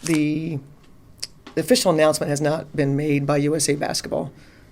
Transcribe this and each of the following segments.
the official announcement has not been made by USA Basketball,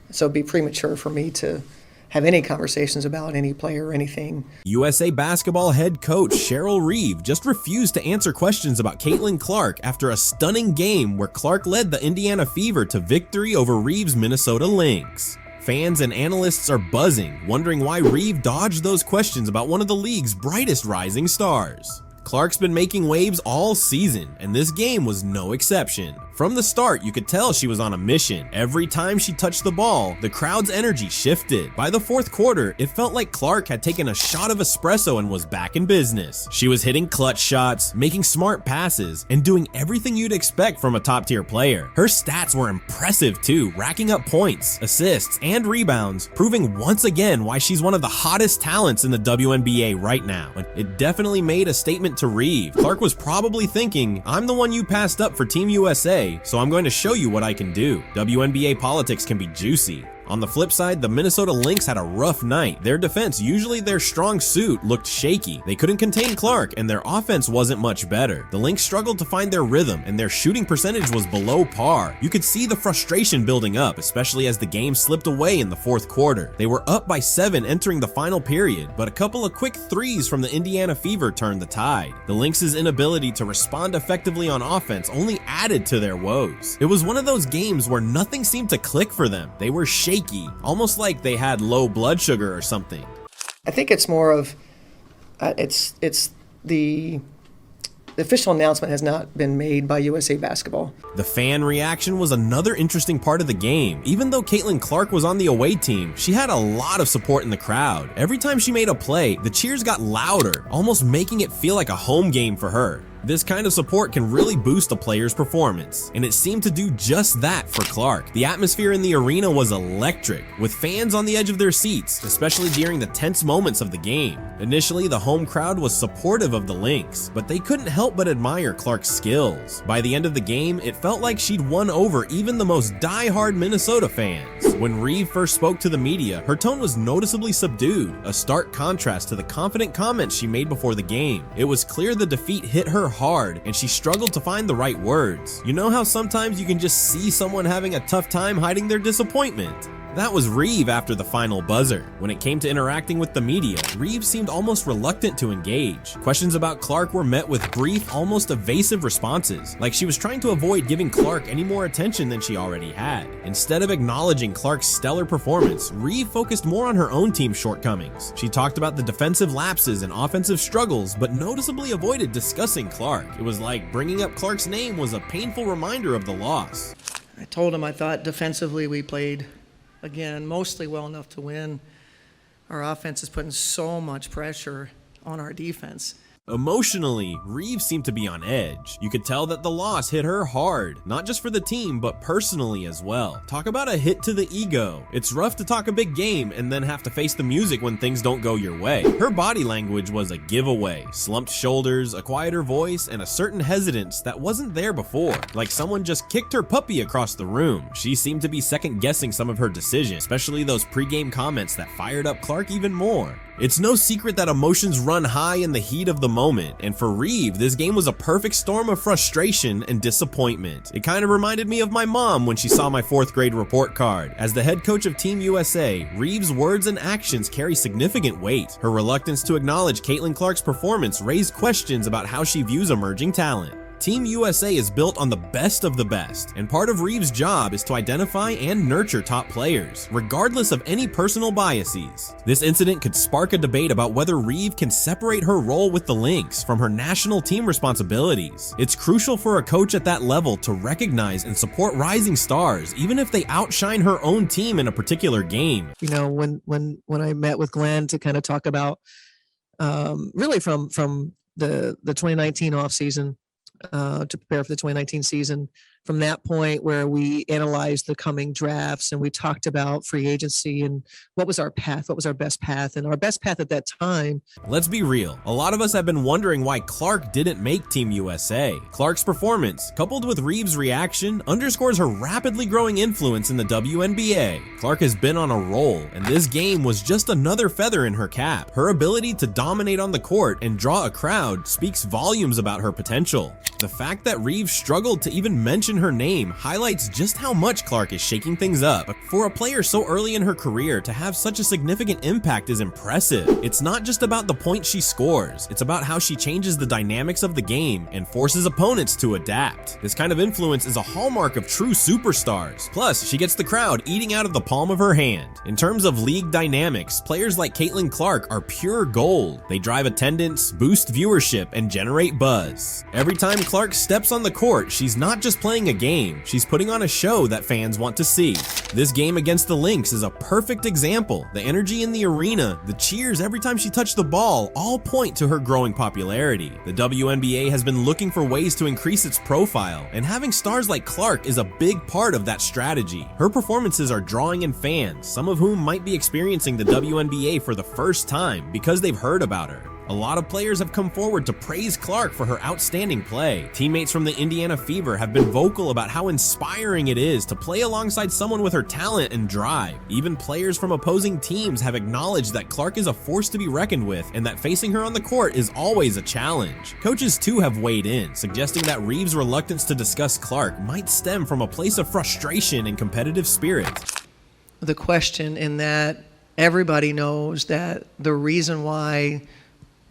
so it'd be premature for me to have any conversations about any player or anything. USA Basketball head coach Cheryl Reeve just refused to answer questions about Caitlin Clark after a stunning game where Clark led the Indiana Fever to victory over Reeve's Minnesota Lynx. Fans and analysts are buzzing, wondering why Reeve dodged those questions about one of the league's brightest rising stars. Clark's been making waves all season, and this game was no exception. From the start, you could tell she was on a mission. Every time she touched the ball, the crowd's energy shifted. By the fourth quarter, it felt like Clark had taken a shot of espresso and was back in business. She was hitting clutch shots, making smart passes, and doing everything you'd expect from a top-tier player. Her stats were impressive too, racking up points, assists, and rebounds, proving once again why she's one of the hottest talents in the WNBA right now. It definitely made a statement to Reeve. Clark was probably thinking, I'm the one you passed up for Team USA, so I'm going to show you what I can do. WNBA politics can be juicy. On the flip side, the Minnesota Lynx had a rough night. Their defense, usually their strong suit, looked shaky. They couldn't contain Clark, and their offense wasn't much better. The Lynx struggled to find their rhythm, and their shooting percentage was below par. You could see the frustration building up, especially as the game slipped away in the fourth quarter. They were up by 7 entering the final period, but a couple of quick threes from the Indiana Fever turned the tide. The Lynx's inability to respond effectively on offense only added to their woes. It was one of those games where nothing seemed to click for them. They were shaky, almost like they had low blood sugar or something. I think it's more of it's the official announcement has not been made by USA Basketball. The fan reaction was another interesting part of the game. Even though Caitlin Clark was on the away team, she had a lot of support in the crowd. Every time she made a play, the cheers got louder, almost making it feel like a home game for her. This kind of support can really boost a player's performance, and it seemed to do just that for Clark. The atmosphere in the arena was electric, with fans on the edge of their seats, especially during the tense moments of the game. Initially, the home crowd was supportive of the Lynx, but they couldn't help but admire Clark's skills. By the end of the game, it felt like she'd won over even the most die-hard Minnesota fans. When Reeve first spoke to the media, her tone was noticeably subdued, a stark contrast to the confident comments she made before the game. It was clear the defeat hit her hard, and she struggled to find the right words. You know how sometimes you can just see someone having a tough time hiding their disappointment? That was Reeve after the final buzzer. When it came to interacting with the media, Reeve seemed almost reluctant to engage. Questions about Clark were met with brief, almost evasive responses, like she was trying to avoid giving Clark any more attention than she already had. Instead of acknowledging Clark's stellar performance, Reeve focused more on her own team's shortcomings. She talked about the defensive lapses and offensive struggles, but noticeably avoided discussing Clark. It was like bringing up Clark's name was a painful reminder of the loss. I told him I thought defensively we played, again, mostly well enough to win. Our offense is putting so much pressure on our defense. Emotionally, Reeve seemed to be on edge. You could tell that the loss hit her hard, not just for the team, but personally as well. Talk about a hit to the ego. It's rough to talk a big game and then have to face the music when things don't go your way. Her body language was a giveaway. Slumped shoulders, a quieter voice, and a certain hesitance that wasn't there before. Like someone just kicked her puppy across the room. She seemed to be second-guessing some of her decisions, especially those pre-game comments that fired up Clark even more. It's no secret that emotions run high in the heat of the moment, and for Reeve, this game was a perfect storm of frustration and disappointment. It kind of reminded me of my mom when she saw my 4th grade report card. As the head coach of Team USA, Reeve's words and actions carry significant weight. Her reluctance to acknowledge Caitlin Clark's performance raised questions about how she views emerging talent. Team USA is built on the best of the best, and part of Reeve's job is to identify and nurture top players, regardless of any personal biases. This incident could spark a debate about whether Reeve can separate her role with the Lynx from her national team responsibilities. It's crucial for a coach at that level to recognize and support rising stars, even if they outshine her own team in a particular game. You know, when I met with Glenn to kind of talk about really from the 2019 offseason, to prepare for the 2019 season from that point where we analyzed the coming drafts and we talked about free agency and what was our path, what was our best path. And our best path at that time. Let's be real, a lot of us have been wondering why Clark didn't make Team USA. Clark's performance, coupled with Reeve's reaction, underscores her rapidly growing influence in the WNBA. Clark has been on a roll, and this game was just another feather in her cap. Her ability to dominate on the court and draw a crowd speaks volumes about her potential. The fact that Reeve struggled to even mention her name highlights just how much Clark is shaking things up. For a player so early in her career to have such a significant impact is impressive. It's not just about the points she scores, it's about how she changes the dynamics of the game and forces opponents to adapt. This kind of influence is a hallmark of true superstars. Plus, she gets the crowd eating out of the palm of her hand. In terms of league dynamics, players like Caitlin Clark are pure gold. They drive attendance, boost viewership, and generate buzz. Every time Clark steps on the court, she's not just playing a game, she's putting on a show that fans want to see. This game against the Lynx is a perfect example. The energy in the arena, the cheers every time she touched the ball, all point to her growing popularity. The WNBA has been looking for ways to increase its profile, and having stars like Clark is a big part of that strategy. Her performances are drawing in fans, some of whom might be experiencing the WNBA for the first time because they've heard about her. A lot of players have come forward to praise Clark for her outstanding play. Teammates from the Indiana Fever have been vocal about how inspiring it is to play alongside someone with her talent and drive. Even players from opposing teams have acknowledged that Clark is a force to be reckoned with and that facing her on the court is always a challenge. Coaches too have weighed in, suggesting that Reeve's reluctance to discuss Clark might stem from a place of frustration and competitive spirit. The question in that everybody knows that the reason why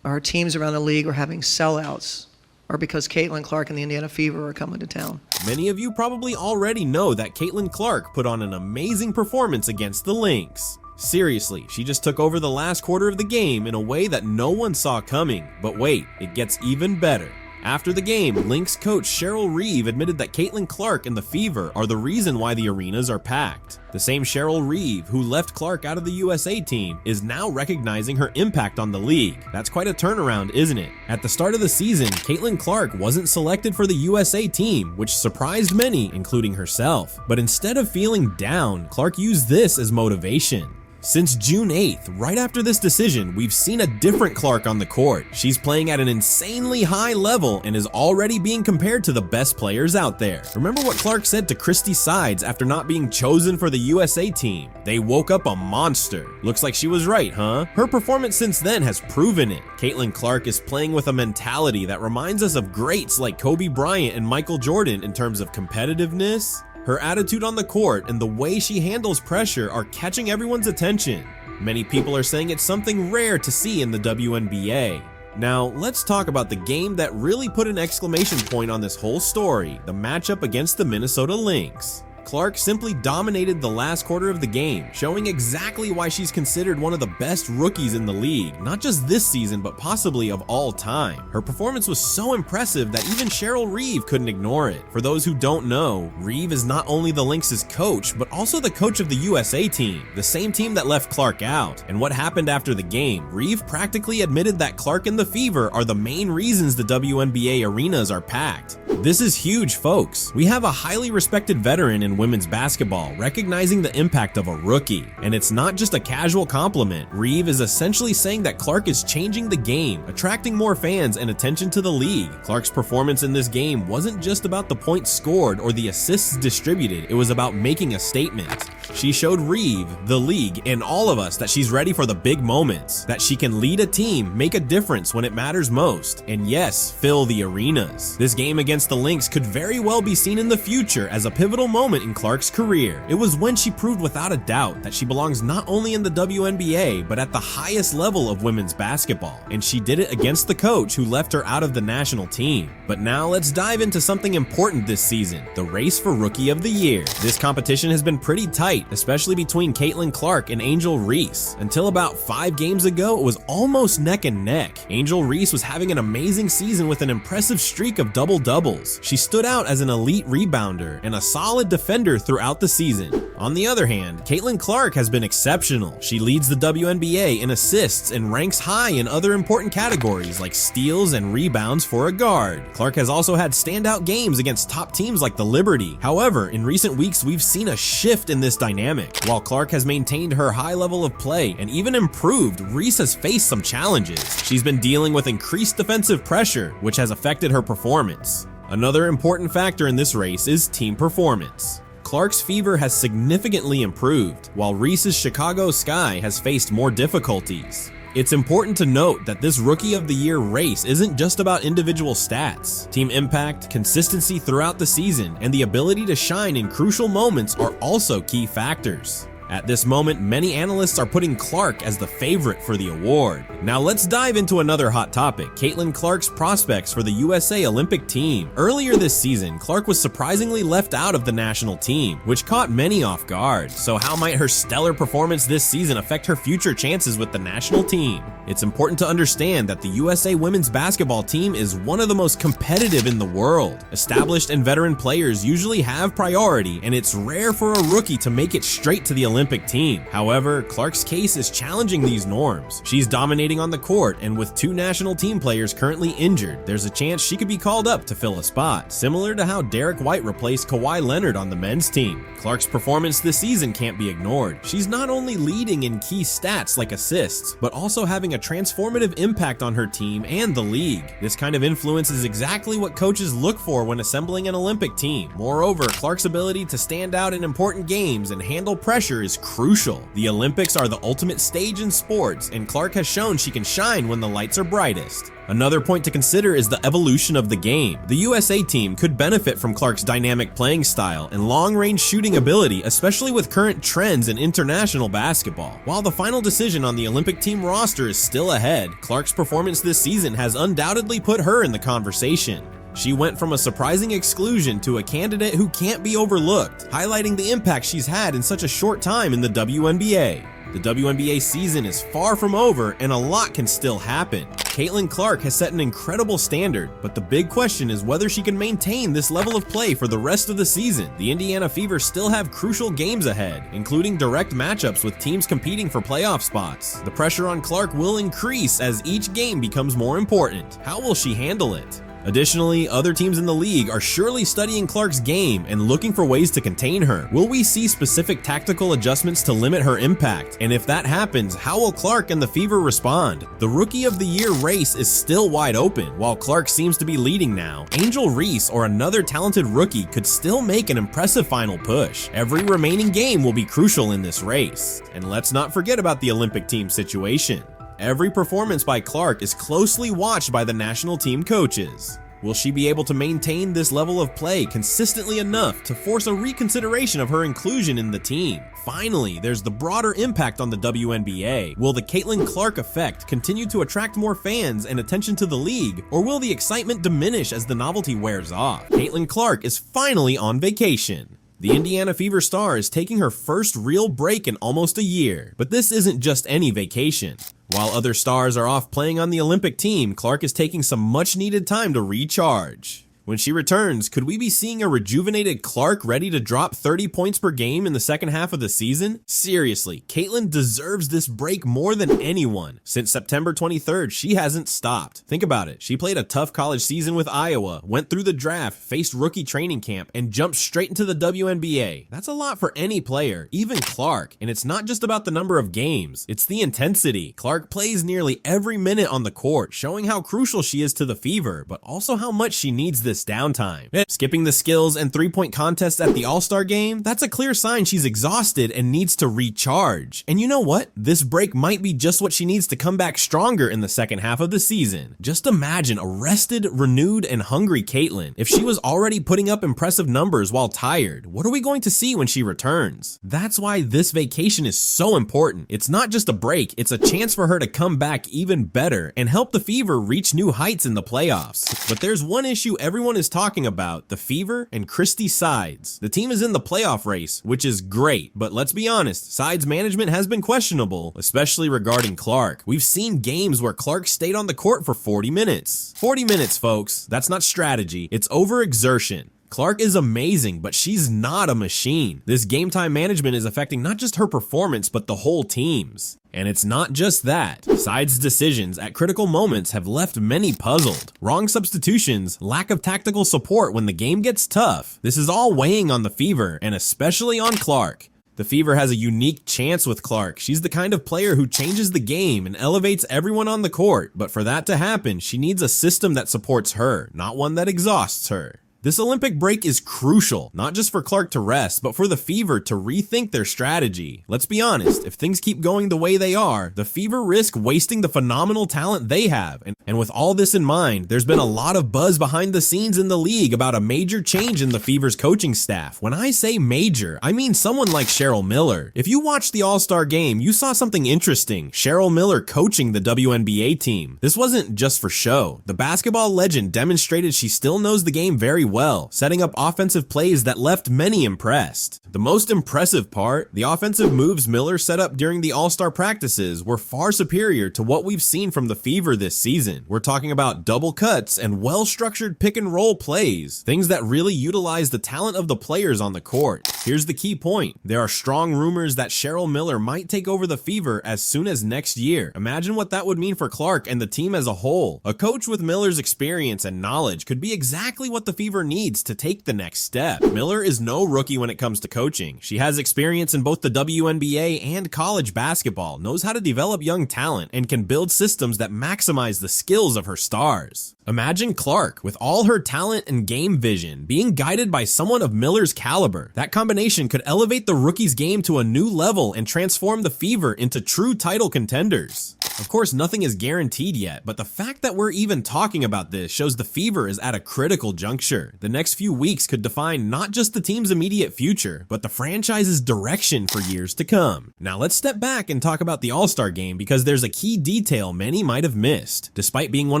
our teams around the league are having sellouts are because Caitlin Clark and the Indiana Fever are coming to town. Many of you probably already know that Caitlin Clark put on an amazing performance against the Lynx. Seriously, she just took over the last quarter of the game in a way that no one saw coming. But wait, it gets even better. After the game, Lynx coach Cheryl Reeve admitted that Caitlin Clark and the Fever are the reason why the arenas are packed. The same Cheryl Reeve who left Clark out of the USA team is now recognizing her impact on the league. That's quite a turnaround, isn't it? At the start of the season, Caitlin Clark wasn't selected for the USA team, which surprised many, including herself. But instead of feeling down, Clark used this as motivation. Since June 8th, right after this decision, we've seen a different Clark on the court. She's playing at an insanely high level and is already being compared to the best players out there. Remember what Clark said to Christy Sides after not being chosen for the USA team? They woke up a monster. Looks like she was right, huh? Her performance since then has proven it. Caitlin Clark is playing with a mentality that reminds us of greats like Kobe Bryant and Michael Jordan in terms of competitiveness. Her attitude on the court and the way she handles pressure are catching everyone's attention. Many people are saying it's something rare to see in the WNBA. Now, let's talk about the game that really put an exclamation point on this whole story, the matchup against the Minnesota Lynx. Clark simply dominated the last quarter of the game, showing exactly why she's considered one of the best rookies in the league, not just this season, but possibly of all time. Her performance was so impressive that even Cheryl Reeve couldn't ignore it. For those who don't know, Reeve is not only the Lynx's coach, but also the coach of the USA team, the same team that left Clark out. And what happened after the game? Reeve practically admitted that Clark and the Fever are the main reasons the WNBA arenas are packed. This is huge, folks. We have a highly respected veteran in women's basketball, recognizing the impact of a rookie. And it's not just a casual compliment. Reeve is essentially saying that Clark is changing the game, attracting more fans and attention to the league. Clark's performance in this game wasn't just about the points scored or the assists distributed, it was about making a statement. She showed Reeve, the league, and all of us that she's ready for the big moments, that she can lead a team, make a difference when it matters most, and yes, fill the arenas. This game against the Lynx could very well be seen in the future as a pivotal moment in Clark's career. It was when she proved without a doubt that she belongs not only in the WNBA, but at the highest level of women's basketball. And she did it against the coach who left her out of the national team. But now let's dive into something important this season, the race for Rookie of the Year. This competition has been pretty tight fight, especially between Caitlin Clark and Angel Reese. Until about 5 games ago, it was almost neck and neck. Angel Reese was having an amazing season with an impressive streak of double-doubles. She stood out as an elite rebounder and a solid defender throughout the season. On the other hand, Caitlin Clark has been exceptional. She leads the WNBA in assists and ranks high in other important categories like steals and rebounds for a guard. Clark has also had standout games against top teams like the Liberty. However, in recent weeks, we've seen a shift in this dynamic. While Clark has maintained her high level of play and even improved, Reese has faced some challenges. She's been dealing with increased defensive pressure, which has affected her performance. Another important factor in this race is team performance. Clark's Fever has significantly improved, while Reese's Chicago Sky has faced more difficulties. It's important to note that this Rookie of the Year race isn't just about individual stats. Team impact, consistency throughout the season, and the ability to shine in crucial moments are also key factors. At this moment, many analysts are putting Clark as the favorite for the award. Now let's dive into another hot topic, Caitlin Clark's prospects for the USA Olympic team. Earlier this season, Clark was surprisingly left out of the national team, which caught many off guard. So how might her stellar performance this season affect her future chances with the national team? It's important to understand that the USA women's basketball team is one of the most competitive in the world. Established and veteran players usually have priority, and it's rare for a rookie to make it straight to the Olympic team. However, Clark's case is challenging these norms. She's dominating on the court, and with 2 national team players currently injured, there's a chance she could be called up to fill a spot, similar to how Derek White replaced Kawhi Leonard on the men's team. Clark's performance this season can't be ignored. She's not only leading in key stats like assists, but also having a transformative impact on her team and the league. This kind of influence is exactly what coaches look for when assembling an Olympic team. Moreover, Clark's ability to stand out in important games and handle pressure is crucial. The Olympics are the ultimate stage in sports, and Clark has shown she can shine when the lights are brightest. Another point to consider is the evolution of the game. The USA team could benefit from Clark's dynamic playing style and long-range shooting ability, especially with current trends in international basketball. While the final decision on the Olympic team roster is still ahead, Clark's performance this season has undoubtedly put her in the conversation. She went from a surprising exclusion to a candidate who can't be overlooked, highlighting the impact she's had in such a short time in the WNBA. The WNBA season is far from over, and a lot can still happen. Caitlin Clark has set an incredible standard, but the big question is whether she can maintain this level of play for the rest of the season. The Indiana Fever still have crucial games ahead, including direct matchups with teams competing for playoff spots. The pressure on Clark will increase as each game becomes more important. How will she handle it? Additionally, other teams in the league are surely studying Clark's game and looking for ways to contain her. Will we see specific tactical adjustments to limit her impact? And if that happens, how will Clark and the Fever respond? The Rookie of the Year race is still wide open. While Clark seems to be leading now, Angel Reese or another talented rookie could still make an impressive final push. Every remaining game will be crucial in this race. And let's not forget about the Olympic team situation. Every performance by Clark is closely watched by the national team coaches. Will she be able to maintain this level of play consistently enough to force a reconsideration of her inclusion in the team? Finally, there's the broader impact on the WNBA. Will the Caitlin Clark effect continue to attract more fans and attention to the league, or will the excitement diminish as the novelty wears off? Caitlin Clark is finally on vacation. The Indiana Fever star is taking her first real break in almost a year, but this isn't just any vacation. While other stars are off playing on the Olympic team, Clark is taking some much-needed time to recharge. When she returns, could we be seeing a rejuvenated Clark ready to drop 30 points per game in the second half of the season? Seriously, Caitlin deserves this break more than anyone. Since September 23rd, she hasn't stopped. Think about it. She played a tough college season with Iowa, went through the draft, faced rookie training camp, and jumped straight into the WNBA. That's a lot for any player, even Clark. And it's not just about the number of games, it's the intensity. Clark plays nearly every minute on the court, showing how crucial she is to the Fever, but also how much she needs this downtime. Skipping the skills and three-point contests at the All-Star game, that's a clear sign she's exhausted and needs to recharge. And you know what? This break might be just what she needs to come back stronger in the second half of the season. Just imagine a rested, renewed, and hungry Caitlin. If she was already putting up impressive numbers while tired, what are we going to see when she returns? That's why this vacation is so important. It's not just a break, it's a chance for her to come back even better and help the Fever reach new heights in the playoffs. But there's one issue everyone everyone is talking about the Fever and Christy Sides. The team is in the playoff race, which is great, but let's be honest, Sides management has been questionable, especially regarding Clark. We've seen games where Clark stayed on the court for 40 minutes. 40 minutes, folks. That's not strategy, it's overexertion. Clark is amazing, but she's not a machine. This game time management is affecting not just her performance, but the whole team's. And it's not just that. Sides' decisions at critical moments have left many puzzled. Wrong substitutions, lack of tactical support when the game gets tough. This is all weighing on the Fever, and especially on Clark. The Fever has a unique chance with Clark. She's the kind of player who changes the game and elevates everyone on the court. But for that to happen, she needs a system that supports her, not one that exhausts her. This Olympic break is crucial, not just for Clark to rest, but for the Fever to rethink their strategy. Let's be honest, if things keep going the way they are, the Fever risk wasting the phenomenal talent they have. And with all this in mind, there's been a lot of buzz behind the scenes in the league about a major change in the Fever's coaching staff. When I say major, I mean someone like Cheryl Miller. If you watched the All-Star game, you saw something interesting. Cheryl Miller coaching the WNBA team. This wasn't just for show. The basketball legend demonstrated she still knows the game very well, setting up offensive plays that left many impressed. The most impressive part, the offensive moves Miller set up during the All-Star practices were far superior to what we've seen from the Fever this season. We're talking about double cuts and well-structured pick and roll plays, things that really utilize the talent of the players on the court. Here's the key point. There are strong rumors that Cheryl Miller might take over the Fever as soon as next year. Imagine what that would mean for Clark and the team as a whole. A coach with Miller's experience and knowledge could be exactly what the Fever needs to take the next step. Miller is no rookie when it comes to coaching. She has experience in both the WNBA and college basketball, knows how to develop young talent, and can build systems that maximize the skills of her stars. Imagine Clark, with all her talent and game vision, being guided by someone of Miller's caliber. That combination could elevate the rookie's game to a new level and transform the Fever into true title contenders. Of course, nothing is guaranteed yet, but the fact that we're even talking about this shows the Fever is at a critical juncture. The next few weeks could define not just the team's immediate future, but the franchise's direction for years to come. Now let's step back and talk about the All-Star game, because there's a key detail many might have missed. Despite being one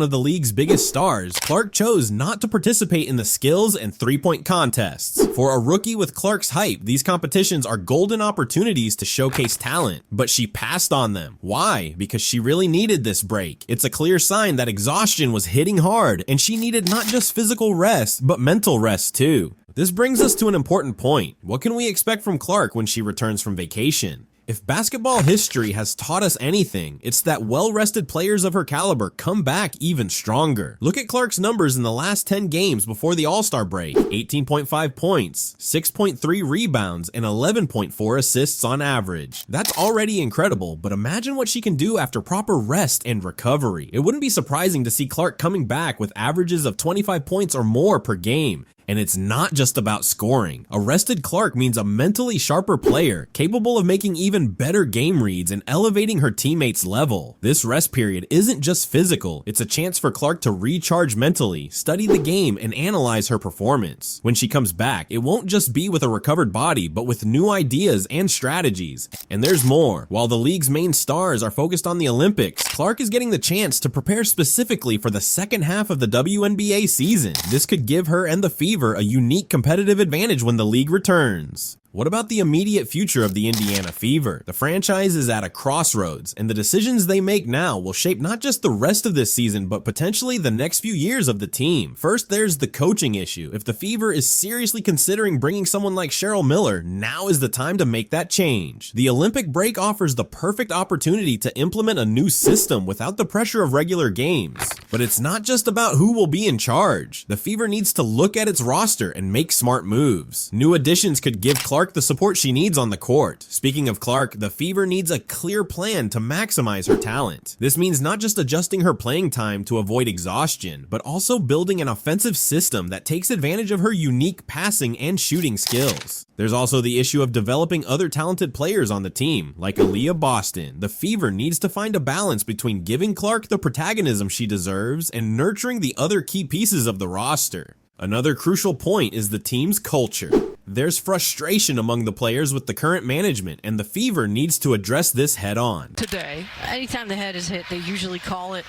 of the league's biggest stars, Clark chose not to participate in the skills and three-point contests. For a rookie with Clark's hype, these competitions are golden opportunities to showcase talent, but she passed on them. Why? Because she really needed this break. It's a clear sign that exhaustion was hitting hard, and she needed not just physical rest, but mental rest too. This brings us to an important point. What can we expect from Clark when she returns from vacation? If basketball history has taught us anything, it's that well-rested players of her caliber come back even stronger. Look at Clark's numbers in the last 10 games before the All-Star break. 18.5 points, 6.3 rebounds, and 11.4 assists on average. That's already incredible, but imagine what she can do after proper rest and recovery. It wouldn't be surprising to see Clark coming back with averages of 25 points or more per game. And it's not just about scoring. A rested Clark means a mentally sharper player, capable of making even better game reads and elevating her teammates' level. This rest period isn't just physical, it's a chance for Clark to recharge mentally, study the game, and analyze her performance. When she comes back, it won't just be with a recovered body, but with new ideas and strategies. And there's more. While the league's main stars are focused on the Olympics, Clark is getting the chance to prepare specifically for the second half of the WNBA season. This could give her and the Fever a unique competitive advantage when the league returns. What about the immediate future of the Indiana Fever? The franchise is at a crossroads, and the decisions they make now will shape not just the rest of this season, but potentially the next few years of the team. First, there's the coaching issue. If the Fever is seriously considering bringing someone like Cheryl Miller, now is the time to make that change. The Olympic break offers the perfect opportunity to implement a new system without the pressure of regular games. But it's not just about who will be in charge. The Fever needs to look at its roster and make smart moves. New additions could give Clark the support she needs on the court. Speaking of Clark, the Fever needs a clear plan to maximize her talent. This means not just adjusting her playing time to avoid exhaustion, but also building an offensive system that takes advantage of her unique passing and shooting skills. There's also the issue of developing other talented players on the team, like Aaliyah Boston. The Fever needs to find a balance between giving Clark the protagonism she deserves and nurturing the other key pieces of the roster. Another crucial point is the team's culture. There's frustration among the players with the current management, and the Fever needs to address this head on. Today, anytime the head is hit, they usually call it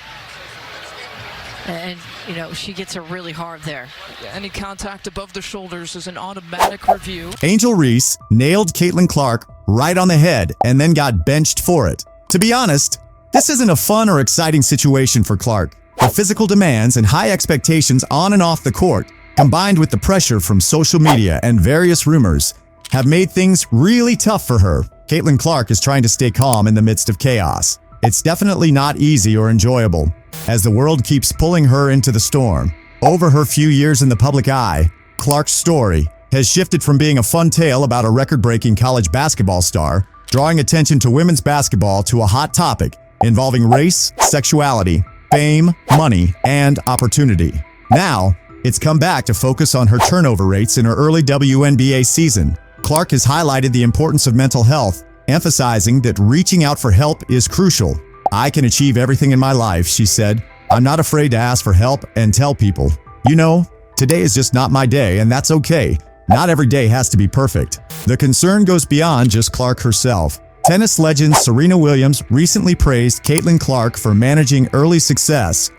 And, she gets her really hard there. Any contact above the shoulders is an automatic review. Angel Reese nailed Caitlin Clark right on the head and then got benched for it. To be honest, this isn't a fun or exciting situation for Clark. The physical demands and high expectations on and off the court, combined with the pressure from social media and various rumors, have made things really tough for her. Caitlin Clark is trying to stay calm in the midst of chaos. It's definitely not easy or enjoyable, as the world keeps pulling her into the storm. Over her few years in the public eye, Clark's story has shifted from being a fun tale about a record-breaking college basketball star, drawing attention to women's basketball, to a hot topic involving race, sexuality, fame, money, and opportunity. Now, it's come back to focus on her turnover rates in her early WNBA season. Clark has highlighted the importance of mental health, emphasizing that reaching out for help is crucial. "I can achieve everything in my life," she said. "I'm not afraid to ask for help and tell people. Today is just not my day, and that's okay. Not every day has to be perfect." The concern goes beyond just Clark herself. Tennis legend Serena Williams recently praised Caitlin Clark for managing early success,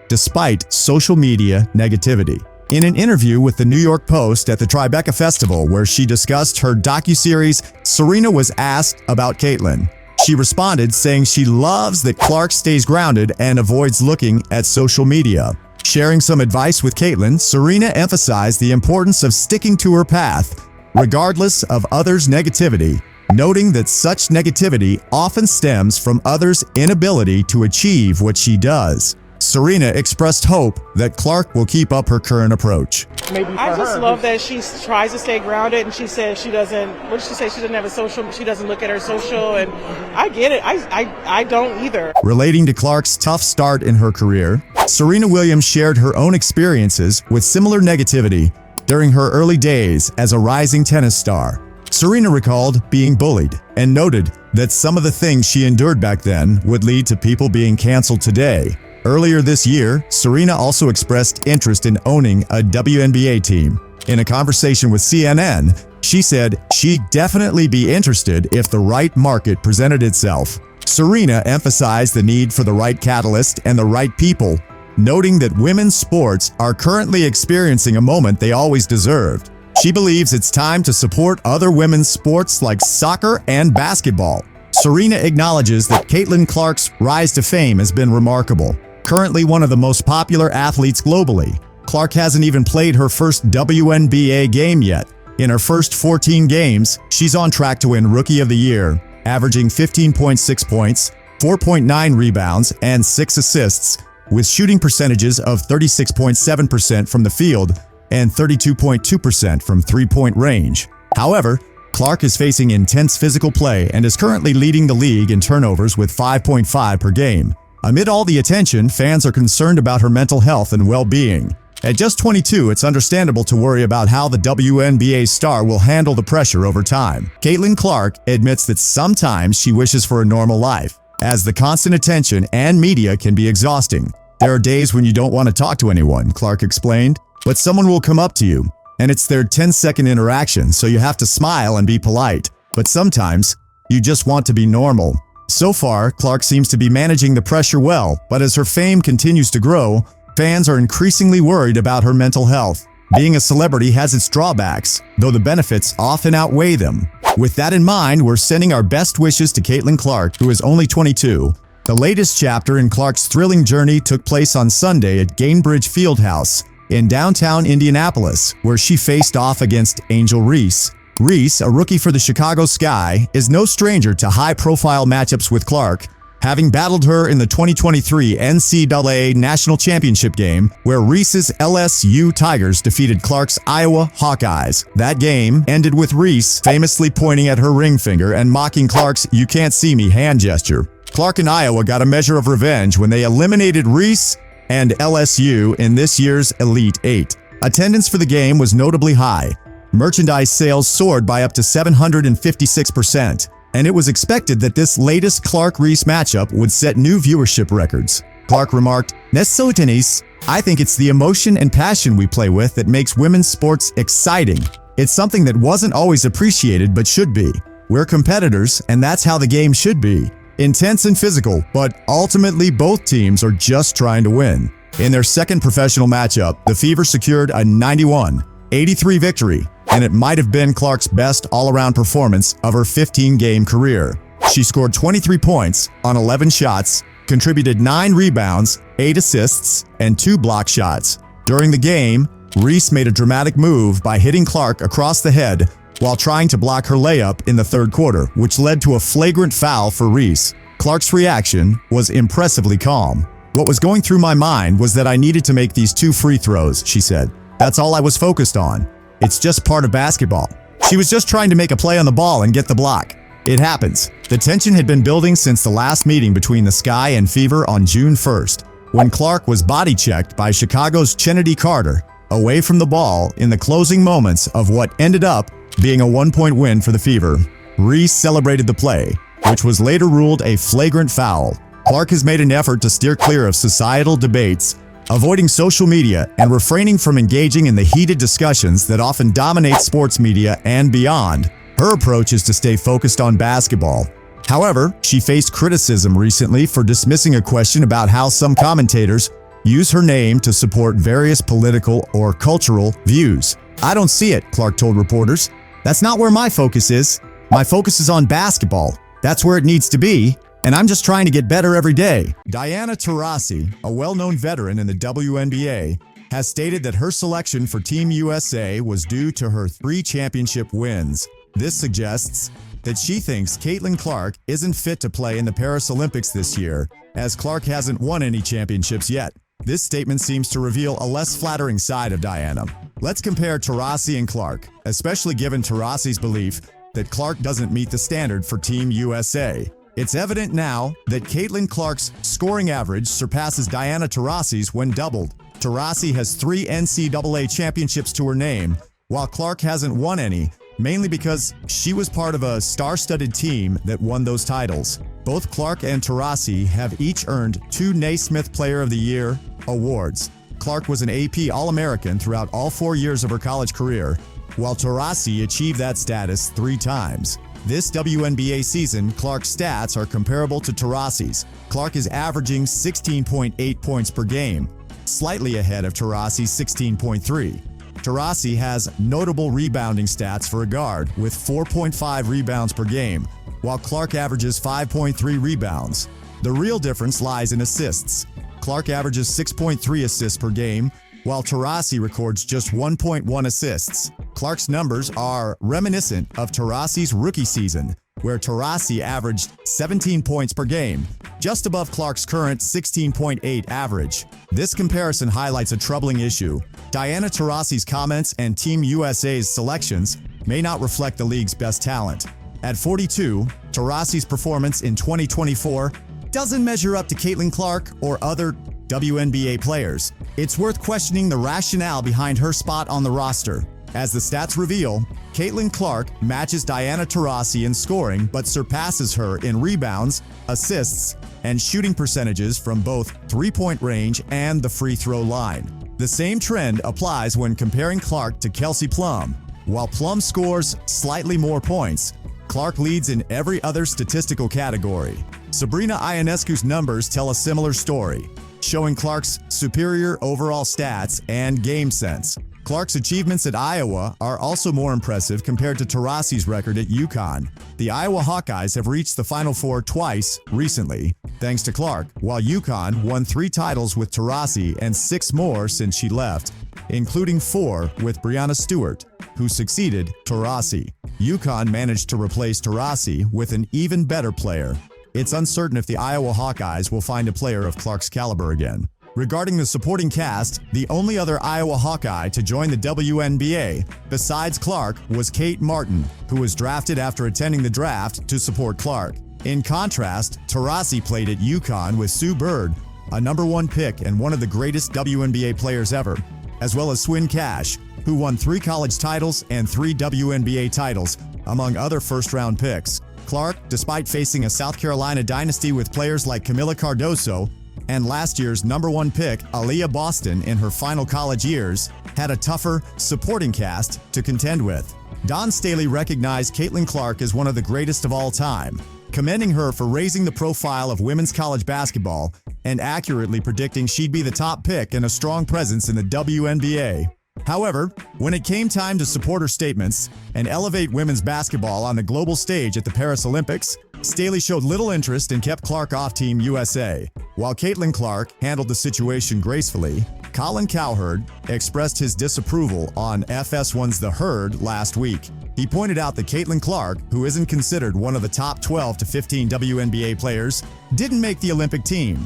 despite social media negativity. In an interview with the New York Post at the Tribeca Festival, where she discussed her docuseries, Serena was asked about Caitlin. She responded saying she loves that Clark stays grounded and avoids looking at social media. Sharing some advice with Caitlin, Serena emphasized the importance of sticking to her path, regardless of others' negativity, noting that such negativity often stems from others' inability to achieve what she does. Serena expressed hope that Clark will keep up her current approach. I just love that she tries to stay grounded, and she says she doesn't. What did she say? She doesn't have a social. She doesn't look at her social, and I get it. I don't either. Relating to Clark's tough start in her career, Serena Williams shared her own experiences with similar negativity during her early days as a rising tennis star. Serena recalled being bullied and noted that some of the things she endured back then would lead to people being canceled today. Earlier this year, Serena also expressed interest in owning a WNBA team. In a conversation with CNN, she said she'd definitely be interested if the right market presented itself. Serena emphasized the need for the right catalyst and the right people, noting that women's sports are currently experiencing a moment they always deserved. She believes it's time to support other women's sports like soccer and basketball. Serena acknowledges that Caitlin Clark's rise to fame has been remarkable. Currently one of the most popular athletes globally, Clark hasn't even played her first WNBA game yet. In her first 14 games, she's on track to win Rookie of the Year, averaging 15.6 points, 4.9 rebounds, and 6 assists, with shooting percentages of 36.7% from the field and 32.2% from three-point range. However, Clark is facing intense physical play and is currently leading the league in turnovers with 5.5 per game. Amid all the attention, fans are concerned about her mental health and well-being. At just 22, it's understandable to worry about how the WNBA star will handle the pressure over time. Caitlin Clark admits that sometimes she wishes for a normal life, as the constant attention and media can be exhausting. "There are days when you don't want to talk to anyone," Clark explained, "but someone will come up to you, and it's their 10-second interaction, so you have to smile and be polite. But sometimes, you just want to be normal." So far, Clark seems to be managing the pressure well, but as her fame continues to grow, fans are increasingly worried about her mental health. Being a celebrity has its drawbacks, though the benefits often outweigh them. With that in mind, we're sending our best wishes to Caitlin Clark, who is only 22. The latest chapter in Clark's thrilling journey took place on Sunday at Gainbridge Fieldhouse in downtown Indianapolis, where she faced off against Angel Reese. Reese, a rookie for the Chicago Sky, is no stranger to high-profile matchups with Clark, having battled her in the 2023 NCAA National Championship game, where Reese's LSU Tigers defeated Clark's Iowa Hawkeyes. That game ended with Reese famously pointing at her ring finger and mocking Clark's "you can't see me" hand gesture. Clark and Iowa got a measure of revenge when they eliminated Reese and LSU in this year's Elite Eight. Attendance for the game was notably high. Merchandise sales soared by up to 756%, and it was expected that this latest Clark-Reese matchup would set new viewership records. Clark remarked, "That's so tennis. I think it's the emotion and passion we play with that makes women's sports exciting. It's something that wasn't always appreciated but should be. We're competitors, and that's how the game should be. Intense and physical, but ultimately both teams are just trying to win." In their second professional matchup, the Fever secured a 91-83 victory, and it might have been Clark's best all-around performance of her 15-game career. She scored 23 points on 11 shots, contributed 9 rebounds, 8 assists, and 2 block shots. During the game, Reeve made a dramatic move by hitting Clark across the head while trying to block her layup in the third quarter, which led to a flagrant foul for Reeve. Clark's reaction was impressively calm. "What was going through my mind was that I needed to make these 2 free throws," she said. "That's all I was focused on. It's just part of basketball." She was just trying to make a play on the ball and get the block. It happens. The tension had been building since the last meeting between the Sky and Fever on June 1st, when Clark was body-checked by Chicago's Chennedy Carter away from the ball in the closing moments of what ended up being a 1-point win for the Fever. Reeve celebrated the play, which was later ruled a flagrant foul. Clark has made an effort to steer clear of societal debates, avoiding social media and refraining from engaging in the heated discussions that often dominate sports media and beyond. Her approach is to stay focused on basketball. However, she faced criticism recently for dismissing a question about how some commentators use her name to support various political or cultural views. "I don't see it," Clark told reporters. "That's not where my focus is. My focus is on basketball. That's where it needs to be, and I'm just trying to get better every day." Diana Taurasi, a well-known veteran in the WNBA, has stated that her selection for Team USA was due to her 3 championship wins. This suggests that she thinks Caitlin Clark isn't fit to play in the Paris Olympics this year, as Clark hasn't won any championships yet. This statement seems to reveal a less flattering side of Diana. Let's compare Taurasi and Clark, especially given Taurasi's belief that Clark doesn't meet the standard for Team USA. It's evident now that Caitlin Clark's scoring average surpasses Diana Taurasi's when doubled. Taurasi has 3 NCAA championships to her name, while Clark hasn't won any, mainly because she was part of a star-studded team that won those titles. Both Clark and Taurasi have each earned 2 Naismith Player of the Year awards. Clark was an AP All-American throughout all 4 years of her college career, while Taurasi achieved that status 3 times. This WNBA season, Clark's stats are comparable to Taurasi's. Clark is averaging 16.8 points per game, slightly ahead of Taurasi's 16.3. Taurasi has notable rebounding stats for a guard, with 4.5 rebounds per game, while Clark averages 5.3 rebounds. The real difference lies in assists. Clark averages 6.3 assists per game, while Taurasi records just 1.1 assists. Clark's numbers are reminiscent of Taurasi's rookie season, where Taurasi averaged 17 points per game, just above Clark's current 16.8 average. This comparison highlights a troubling issue. Diana Taurasi's comments and Team USA's selections may not reflect the league's best talent. At 42, Taurasi's performance in 2024 doesn't measure up to Caitlin Clark or other WNBA players. It's worth questioning the rationale behind her spot on the roster. As the stats reveal, Caitlin Clark matches Diana Taurasi in scoring but surpasses her in rebounds, assists, and shooting percentages from both three-point range and the free throw line. The same trend applies when comparing Clark to Kelsey Plum. While Plum scores slightly more points, Clark leads in every other statistical category. Sabrina Ionescu's numbers tell a similar story, showing Clark's superior overall stats and game sense. Clark's achievements at Iowa are also more impressive compared to Taurasi's record at UConn. The Iowa Hawkeyes have reached the Final Four twice recently, thanks to Clark, while UConn won 3 titles with Taurasi and 6 more since she left, including 4 with Breanna Stewart, who succeeded Taurasi. UConn managed to replace Taurasi with an even better player. It's uncertain if the Iowa Hawkeyes will find a player of Clark's caliber again. Regarding the supporting cast, the only other Iowa Hawkeye to join the WNBA besides Clark was Kate Martin, who was drafted after attending the draft to support Clark. In contrast, Taurasi played at UConn with Sue Bird, a #1 pick and one of the greatest WNBA players ever, as well as Swin Cash, who won 3 college titles and 3 WNBA titles, among other first-round picks. Clark, despite facing a South Carolina dynasty with players like Camila Cardoso and last year's #1 pick, Aaliyah Boston, in her final college years, had a tougher supporting cast to contend with. Don Staley recognized Caitlin Clark as one of the greatest of all time, commending her for raising the profile of women's college basketball and accurately predicting she'd be the top pick and a strong presence in the WNBA. However, when it came time to support her statements and elevate women's basketball on the global stage at the Paris Olympics, Staley showed little interest and kept Clark off Team USA. While Caitlin Clark handled the situation gracefully, Colin Cowherd expressed his disapproval on FS1's The Herd last week. He pointed out that Caitlin Clark, who isn't considered one of the top 12 to 15 WNBA players, didn't make the Olympic team.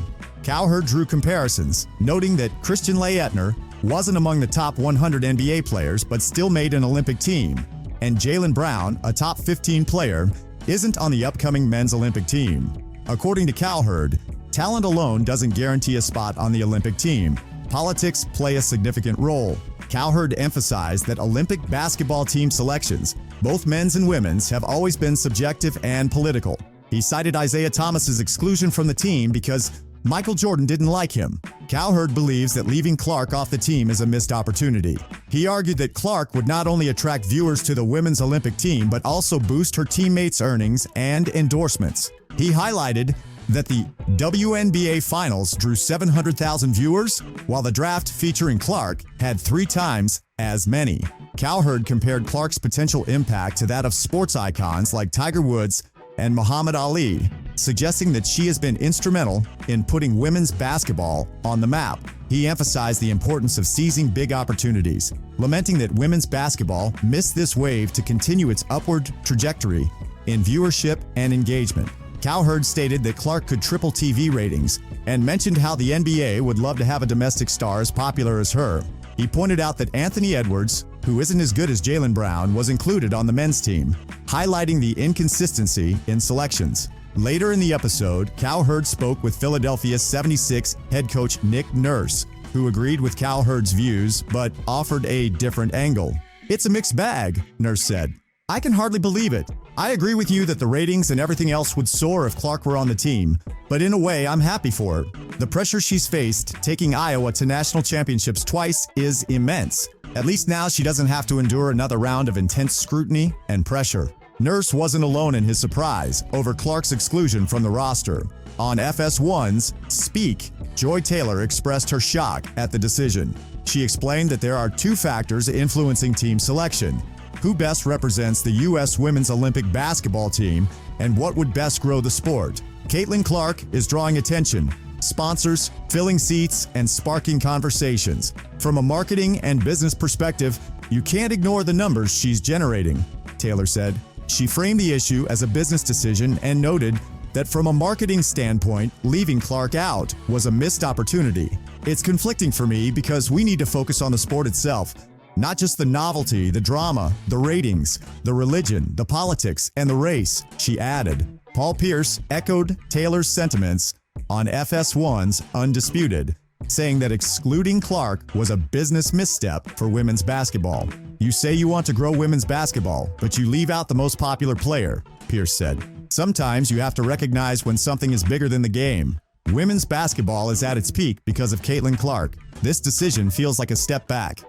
Cowherd drew comparisons, noting that Christian Laettner wasn't among the top 100 NBA players but still made an Olympic team, and Jaylen Brown, a top 15 player, isn't on the upcoming men's Olympic team. According to Cowherd, talent alone doesn't guarantee a spot on the Olympic team. Politics play a significant role. Cowherd emphasized that Olympic basketball team selections, both men's and women's, have always been subjective and political. He cited Isaiah Thomas's exclusion from the team because Michael Jordan didn't like him. Cowherd believes that leaving Clark off the team is a missed opportunity. He argued that Clark would not only attract viewers to the women's Olympic team, but also boost her teammates' earnings and endorsements. He highlighted that the WNBA Finals drew 700,000 viewers, while the draft featuring Clark had 3 times as many. Cowherd compared Clark's potential impact to that of sports icons like Tiger Woods and Muhammad Ali, suggesting that she has been instrumental in putting women's basketball on the map. He emphasized the importance of seizing big opportunities, lamenting that women's basketball missed this wave to continue its upward trajectory in viewership and engagement. Cowherd stated that Clark could triple TV ratings and mentioned how the NBA would love to have a domestic star as popular as her. He pointed out that Anthony Edwards, who isn't as good as Jaylen Brown, was included on the men's team, highlighting the inconsistency in selections. Later in the episode, Cowherd spoke with Philadelphia 76 head coach Nick Nurse, who agreed with Cowherd's views but offered a different angle. "It's a mixed bag," Nurse said. "I can hardly believe it. I agree with you that the ratings and everything else would soar if Clark were on the team, but in a way, I'm happy for her. The pressure she's faced, taking Iowa to national championships twice, is immense. At least now she doesn't have to endure another round of intense scrutiny and pressure." Nurse wasn't alone in his surprise over Clark's exclusion from the roster. On FS1's Speak, Joy Taylor expressed her shock at the decision. She explained that there are 2 factors influencing team selection: who best represents the U.S. women's Olympic basketball team, and what would best grow the sport. Caitlin Clark is drawing attention, sponsors, filling seats, and sparking conversations. From a marketing and business perspective, you can't ignore the numbers she's generating, Taylor said. She framed the issue as a business decision and noted that from a marketing standpoint, leaving Clark out was a missed opportunity. "It's conflicting for me because we need to focus on the sport itself. Not just the novelty, the drama, the ratings, the religion, the politics, and the race," she added. Paul Pierce echoed Taylor's sentiments on FS1's Undisputed, saying that excluding Clark was a business misstep for women's basketball. "You say you want to grow women's basketball, but you leave out the most popular player," Pierce said. "Sometimes you have to recognize when something is bigger than the game. Women's basketball is at its peak because of Caitlin Clark. This decision feels like a step back."